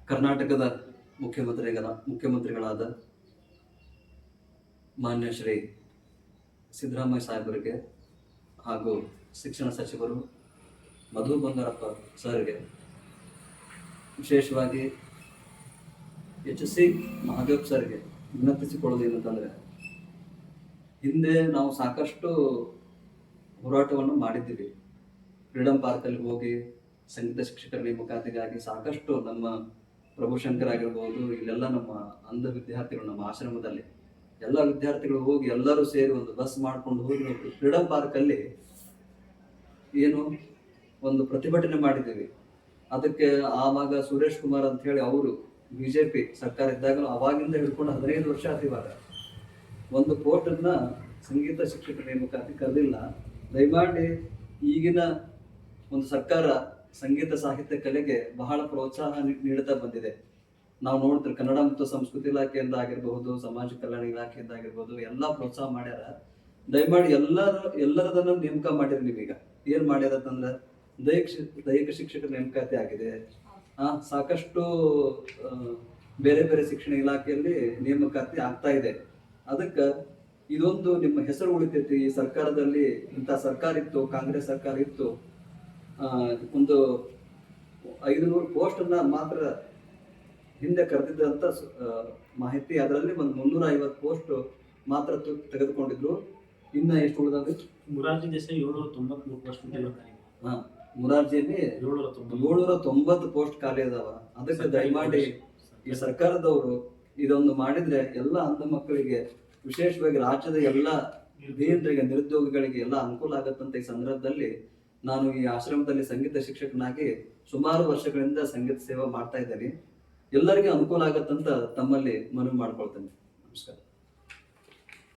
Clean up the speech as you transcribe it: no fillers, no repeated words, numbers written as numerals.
ಕರ್ನಾಟಕದ ಮುಖ್ಯಮಂತ್ರಿಗಳಾದ ಮಾನ್ಯ ಶ್ರೀ ಸಿದ್ದರಾಮಯ್ಯ ಸಾಹೇಬರಿಗೆ ಹಾಗೂ ಶಿಕ್ಷಣ ಸಚಿವರು ಮಧು ಬಂಗಾರಪ್ಪ ಸರ್ಗೆ ವಿಶೇಷವಾಗಿ HSC ಮಹಾದೇವ್ ಸರ್ಗೆ ವಿನಂತಿಸಿಕೊಳ್ಳೋದು ಏನಂತಂದರೆ, ಹಿಂದೆ ನಾವು ಸಾಕಷ್ಟು ಹೋರಾಟವನ್ನು ಮಾಡಿದ್ದೀವಿ. ಫ್ರೀಡಮ್ ಪಾರ್ಕಲ್ಲಿ ಹೋಗಿ ಸಂಗೀತ ಶಿಕ್ಷಕರ ನೇಮಕಾತಿಗಾಗಿ ಸಾಕಷ್ಟು ನಮ್ಮ ಪ್ರಭುಶಂಕರ್ ಆಗಿರ್ಬೋದು, ಇಲ್ಲೆಲ್ಲ ನಮ್ಮ ಅಂಧ ವಿದ್ಯಾರ್ಥಿಗಳು ನಮ್ಮ ಆಶ್ರಮದಲ್ಲಿ ಎಲ್ಲ ವಿದ್ಯಾರ್ಥಿಗಳು ಹೋಗಿ ಎಲ್ಲರೂ ಸೇರಿ ಒಂದು ಬಸ್ ಮಾಡ್ಕೊಂಡು ಹೋಗಿ ಫ್ರೀಡಮ್ ಪಾರ್ಕಲ್ಲಿ ಏನು ಒಂದು ಪ್ರತಿಭಟನೆ ಮಾಡಿದ್ದೀವಿ. ಅದಕ್ಕೆ ಆವಾಗ ಸುರೇಶ್ ಕುಮಾರ್ ಅಂತ ಹೇಳಿ ಅವರು BJP ಸರ್ಕಾರ ಇದ್ದಾಗ ಅವಾಗಿಂದ ಹಿಡ್ಕೊಂಡು 15 ವರ್ಷ ಆಯ್ತು. ಇವಾಗ ಒಂದು ಪೋಸ್ಟನ್ನ ಸಂಗೀತ ಶಿಕ್ಷಕರ ನೇಮಕಾತಿ ಕರೆದಿಲ್ಲ. ದಯಮಾಡಿ ಈಗಿನ ಒಂದು ಸರ್ಕಾರ ಸಂಗೀತ ಸಾಹಿತ್ಯ ಕಲೆಗೆ ಬಹಳ ಪ್ರೋತ್ಸಾಹ ನೀಡುತ್ತಾ ಬಂದಿದೆ. ನಾವು ನೋಡ್ತೀವಿ, ಕನ್ನಡ ಮತ್ತು ಸಂಸ್ಕೃತಿ ಇಲಾಖೆಯಿಂದ ಆಗಿರಬಹುದು, ಸಮಾಜ ಕಲ್ಯಾಣ ಇಲಾಖೆಯಿಂದ ಆಗಿರ್ಬೋದು, ಎಲ್ಲ ಪ್ರೋತ್ಸಾಹ ಮಾಡ್ಯಾರ. ದಯಮಾಡಿ ಎಲ್ಲರದನ್ನ ನೇಮಕ ಮಾಡಿರಿ. ನೀವೀಗ ಏನ್ ಮಾಡ್ಯಾರಂತಂದ್ರೆ ದೈಹಿಕ ಶಿಕ್ಷಕರ ನೇಮಕಾತಿ ಆಗಿದೆ. ಸಾಕಷ್ಟು ಬೇರೆ ಬೇರೆ ಶಿಕ್ಷಣ ಇಲಾಖೆಯಲ್ಲಿ ನೇಮಕಾತಿ ಆಗ್ತಾ ಇದೆ. ಅದಕ್ಕೆ ಇದೊಂದು ನಿಮ್ಮ ಹೆಸರು ಉಳಿತೈತಿ. ಈ ಸರ್ಕಾರದಲ್ಲಿ ಇಂಥ ಸರ್ಕಾರ ಇತ್ತು, ಕಾಂಗ್ರೆಸ್ ಸರ್ಕಾರ ಇತ್ತು, ಒಂದು 500 ಪೋಸ್ಟ್ ಅನ್ನ ಮಾತ್ರ ಹಿಂದೆ ಕರೆದಿದ್ದಂತ ಮಾಹಿತಿ. ಅದರಲ್ಲಿ ಒಂದು 350 ಪೋಸ್ಟ್ ಮಾತ್ರ ತೆಗೆದುಕೊಂಡಿದ್ರು. ಇನ್ನ ಎಷ್ಟು ಉಳಿದ? ಮುರಾರ್ಜಿ ದೇಸಾಯಿ 793 ಪೋಸ್ಟ್ ಮುರಾರ್ಜಿಯಲ್ಲಿ 790 ಪೋಸ್ಟ್ ಖಾಲಿ ಅದಾವ. ಅದಕ್ಕೆ ದಯಮಾಡಿ ಈ ಸರ್ಕಾರದವರು ಇದೊಂದು ಮಾಡಿದ್ರೆ ಎಲ್ಲ ಅಂಧ ಮಕ್ಕಳಿಗೆ, ವಿಶೇಷವಾಗಿ ರಾಜ್ಯದ ಎಲ್ಲ ಧೀರರಿಗೆ, ನಿರುದ್ಯೋಗಿಗಳಿಗೆ ಎಲ್ಲ ಅನುಕೂಲ ಆಗತ್ತಂತ ಈ ಸಂದರ್ಭದಲ್ಲಿ ನಾನು ಈ ಆಶ್ರಮದಲ್ಲಿ ಸಂಗೀತ ಶಿಕ್ಷಕನಾಗಿ ಸುಮಾರು ವರ್ಷಗಳಿಂದ ಸಂಗೀತ ಸೇವೆ ಮಾಡ್ತಾ ಇದ್ದೇನೆ. ಎಲ್ಲರಿಗೂ ಅನುಕೂಲ ಆಗತ್ತಂತ ತಮ್ಮಲ್ಲಿ ಮನವಿ ಮಾಡ್ಕೊಳ್ತೇನೆ. ನಮಸ್ಕಾರ.